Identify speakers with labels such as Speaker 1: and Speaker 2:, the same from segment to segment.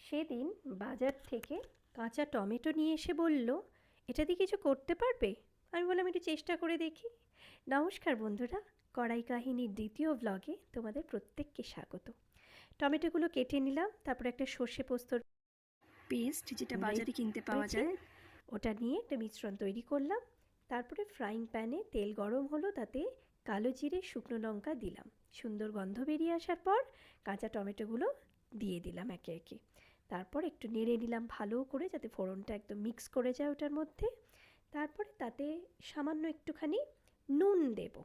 Speaker 1: সেদিন বাজার থেকে কাঁচা টমেটো নিয়ে এসে বলল, এটা দিয়ে কিছু করতে পারবে? আমি বললাম একটু চেষ্টা করে দেখি। নমস্কার বন্ধুরা, কড়াই কাহিনীর দ্বিতীয় ব্লগে তোমাদের প্রত্যেককে স্বাগত। টমেটোগুলো কেটে নিলাম, তারপর একটা সর্ষে পোস্তর
Speaker 2: পেস্ট যেটা বাজারে কিনতে পাওয়া যায়
Speaker 1: ওটা নিয়ে একটা মিশ্রণ তৈরি করলাম। তারপরে ফ্রাইং প্যানে তেল গরম হলো, তাতে কালো জিরে শুকনো লঙ্কা দিলাম। সুন্দর গন্ধ বেরিয়ে আসার পর কাঁচা টমেটোগুলো দিয়ে দিলাম একে একে। তারপর একটু নেড়ে নিলাম ভালো করে, যাতে ফোড়নটা একদম মিক্স করে যায় ওটার মধ্যে। তারপরে তাতে সামান্য একটুখানি নুন দেব।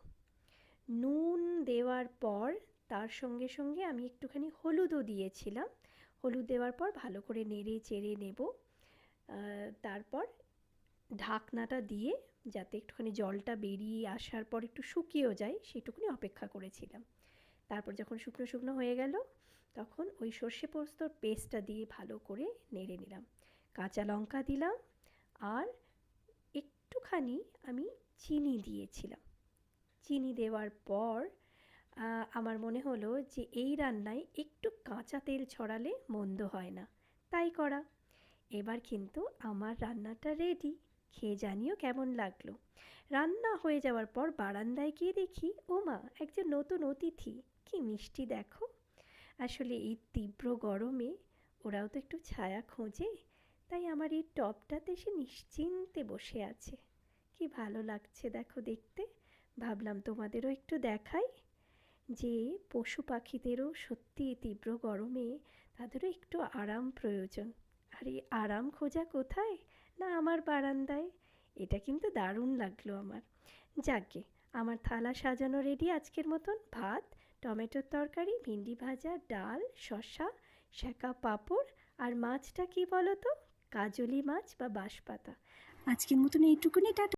Speaker 1: নুন দেওয়ার পর তার সঙ্গে সঙ্গে আমি একটুখানি হলুদও দিয়েছিলাম। হলুদ দেওয়ার পর ভালো করে নেড়ে চেড়ে নেব। তারপর ঢাকনাটা দিয়ে যাতে একটুখানি জলটা বেরিয়ে আসার পর একটু শুকিয়েও যায় সেটুকুনি অপেক্ষা করেছিলাম। তারপর যখন শুকনো শুকনো হয়ে গেল, তখন ওই সর্ষে পোস্তর পেস্টটা দিয়ে ভালো করে নেড়ে নিলাম। কাঁচা লঙ্কা দিলাম, আর একটুখানি আমি চিনি দিয়েছিলাম। চিনি দেওয়ার পর আমার মনে হলো যে এই রান্নায় একটু কাঁচা তেল ছড়ালে মন্দ হয় না, তাই করা। এবার কিন্তু আমার রান্নাটা রেডি। খেয়ে জানিও কেমন লাগলো। রান্না হয়ে যাওয়ার পর বারান্দায় গিয়ে দেখি, ওমা, একজন নতুন অতিথি, কি মিষ্টি দেখো। আসলে এই তীব্র গরমে ওরাও তো একটু ছায়া খোঁজে, তাই আমার এই টবটাতে সে নিশ্চিন্তে বসে আছে। কি ভালো লাগছে দেখো দেখতে। ভাবলাম তোমাদেরও একটু দেখাই যে পশু পাখিদেরও সত্যি তীব্র গরমে তাদেরও একটু আরাম প্রয়োজন। আর এই আরাম খোঁজা কোথায়? না আমার বারান্দায়। এটা কিন্তু দারুণ লাগলো আমার। যাকগে, আমার থালা সাজানো রেডি আজকের মতন। ভাত, টমেটোর তরকারি, ভিন্ডি ভাজা, ডাল, শসা, সেঁকা পাঁপড়, আর মাছটা কি বলো তো, কাজলি মাছ বা বাঁশপাতা।
Speaker 2: আজকের মতন এইটুকুনি। টাটা।